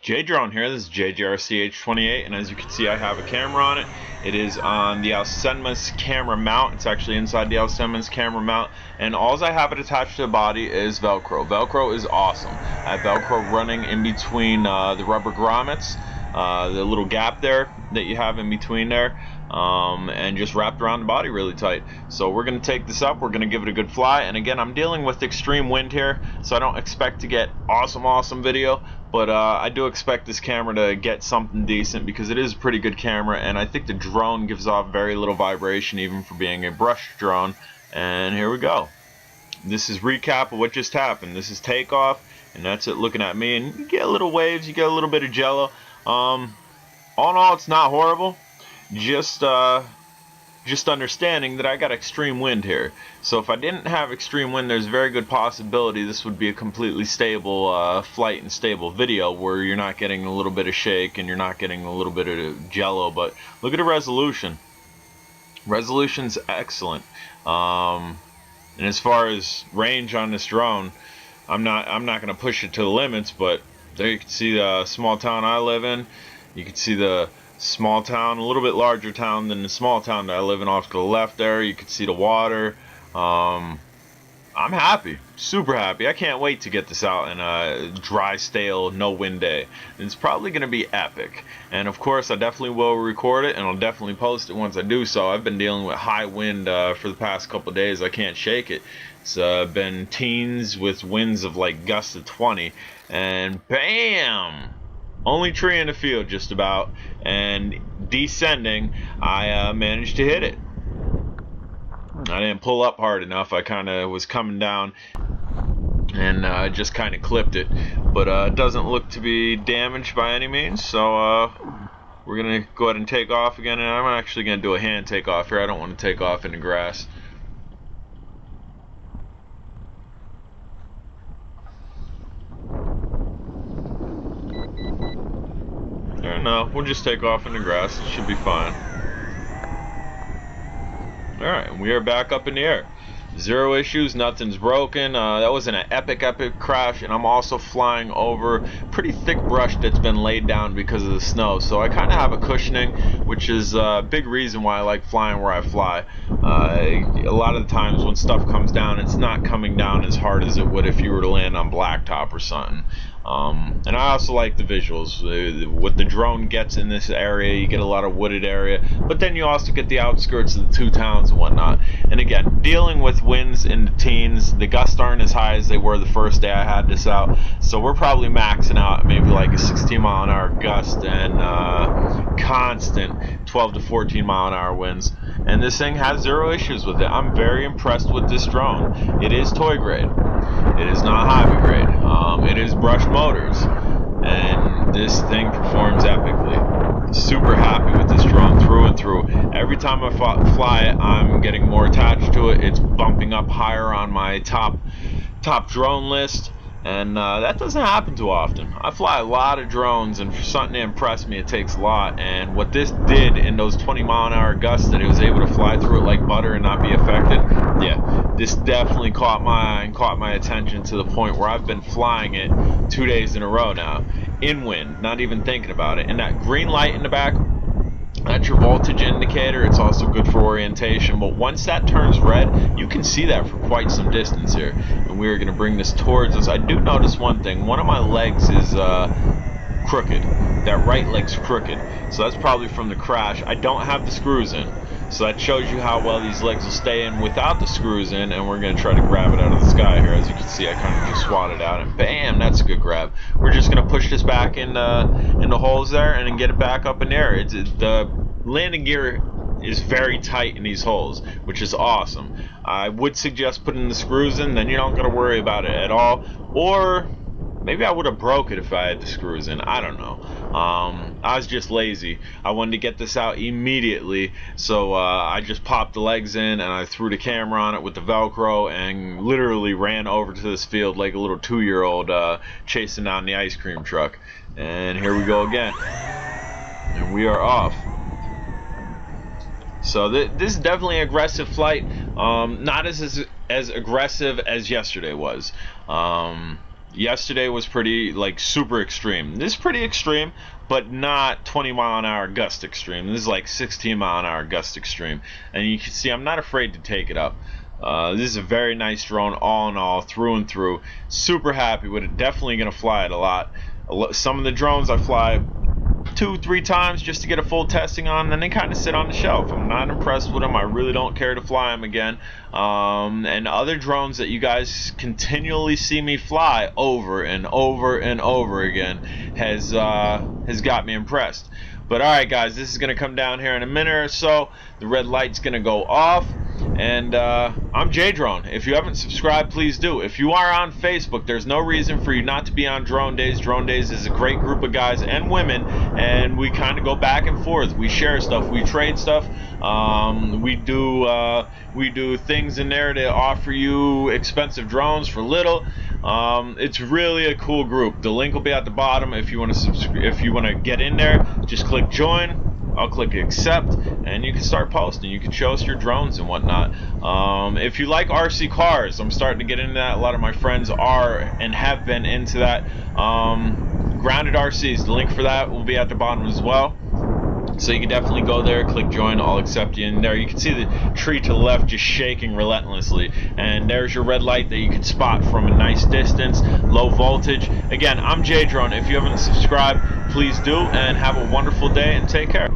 Drone here. This is JJRC H28, and as you can see, I have a camera on it. It is on the Aosenma's camera mount. It's actually inside the Aosenma's camera mount, and all I have it attached to the body is Velcro. Velcro is awesome. I have Velcro running in between the rubber grommets, the little gap there that you have in between there, and just wrapped around the body really tight. So we're going to take this up, we're going to give it a good fly, and again, I'm dealing with extreme wind here, so I don't expect to get awesome video, but I do expect this camera to get something decent because it is a pretty good camera, and I think the drone gives off very little vibration even for being a brush drone. And here we go. This is recap of what just happened. This is takeoff, and that's it looking at me, and you get little waves, you get a little bit of jello. All in all, it's not horrible. Just understanding that I got extreme wind here. So if I didn't have extreme wind, there's a very good possibility this would be a completely stable flight and stable video where you're not getting a little bit of shake and you're not getting a little bit of jello. But look at the resolution. Resolution's excellent. And as far as range on this drone, I'm not going to push it to the limits, but there you can see the small town I live in. You can see the small town, a little bit larger town than the small town that I live in off to the left there. You can see the water. I'm happy, super happy. I can't wait to get this out in a dry, stale, no wind day. It's probably going to be epic. And of course, I definitely will record it, and I'll definitely post it once I do so. I've been dealing with high wind for the past couple of days. I can't shake it. It's been teens with winds of like gusts of 20, and bam! Only tree in the field just about, and descending, I managed to hit it. I didn't pull up hard enough. I kind of was coming down and just kind of clipped it, but it doesn't look to be damaged by any means. So we're gonna go ahead and take off again, and I'm actually gonna do a hand takeoff here. I don't want to take off in the grass. No, we'll just take off in the grass. It should be fine. Alright, we are back up in the air. Zero issues, nothing's broken. That was an epic crash, and I'm also flying over pretty thick brush that's been laid down because of the snow. So I kind of have a cushioning, which is a big reason why I like flying where I fly. A lot of the times when stuff comes down, it's not coming down as hard as it would if you were to land on blacktop or something. And I also like the visuals. What the drone gets in this area, you get a lot of wooded area, but then you also get the outskirts of the two towns and whatnot. And again, dealing with winds in the teens, the gusts aren't as high as they were the first day I had this out, so we're probably maxing out at maybe like a 16-mile-an-hour gust and constant 12 to 14 mile an hour winds. And this thing has zero issues with it. I'm very impressed with this drone. It is toy grade. It is not hobby grade. It is brush motors, and this thing performs epically. Super happy with this drone through and through. Every time I fly it, I'm getting more attached to it. It's bumping up higher on my top drone list, and that doesn't happen too often. I fly a lot of drones, and for something to impress me, it takes a lot. And what this did in those 20-mile-an-hour gusts, that it was able to fly through it like butter and not be affected, yeah, this definitely caught my eye and caught my attention to the point where I've been flying it 2 days in a row now, in wind, not even thinking about it. And that green light in the back, that's your voltage indicator. It's also good for orientation, but once that turns red, you can see that for quite some distance here. And we are going to bring this towards us. I do notice one thing. One of my legs is crooked. That right leg's crooked, so that's probably from the crash. I don't have the screws in, so that shows you how well these legs will stay in without the screws in. And we're going to try to grab it out of the sky here. As you can see, I kind of just swatted out, and bam, that's a good grab. We're just going to push this back in the holes there and then get it back up in the air. The landing gear is very tight in these holes, which is awesome. I would suggest putting the screws in, then you don't got to worry about it at all. Or maybe I would have broke it if I had the screws in. I don't know. I was just lazy. I wanted to get this out immediately, so I just popped the legs in and I threw the camera on it with the Velcro and literally ran over to this field like a little 2-year-old chasing down the ice cream truck. And here we go again. And we are off. So this is definitely an aggressive flight. Not as aggressive as yesterday was. Yesterday was pretty, like, super extreme. This is pretty extreme, but not 20-mile-an-hour gust extreme. This is like 16-mile-an-hour gust extreme. And you can see I'm not afraid to take it up. This is a very nice drone, all in all, through and through. Super happy with it. Definitely going to fly it a lot. Some of the drones I fly 2-3 times just to get a full testing on, and then they kind of sit on the shelf. I'm not impressed with them. I really don't care to fly them again. And other drones that you guys continually see me fly over and over and over again has got me impressed. But alright guys, this is going to come down here in a minute or so. The red light's going to go off. And I'm JDrone. If you haven't subscribed, please do. If you are on Facebook, there's no reason for you not to be on Drone Days. Drone Days is a great group of guys and women, and we kind of go back and forth. We share stuff, we trade stuff, we do things in there to offer you expensive drones for little. It's really a cool group. The link will be at the bottom. If you want to get in there, just click join. I'll click accept, and you can start posting. You can show us your drones and whatnot. If you like RC cars, I'm starting to get into that. A lot of my friends are and have been into that. Grounded RCs, the link for that will be at the bottom as well. So you can definitely go there, click join, I'll accept you in there. You can see the tree to the left just shaking relentlessly. And there's your red light that you can spot from a nice distance, low voltage. Again, I'm JDrone. If you haven't subscribed, please do, and have a wonderful day and take care.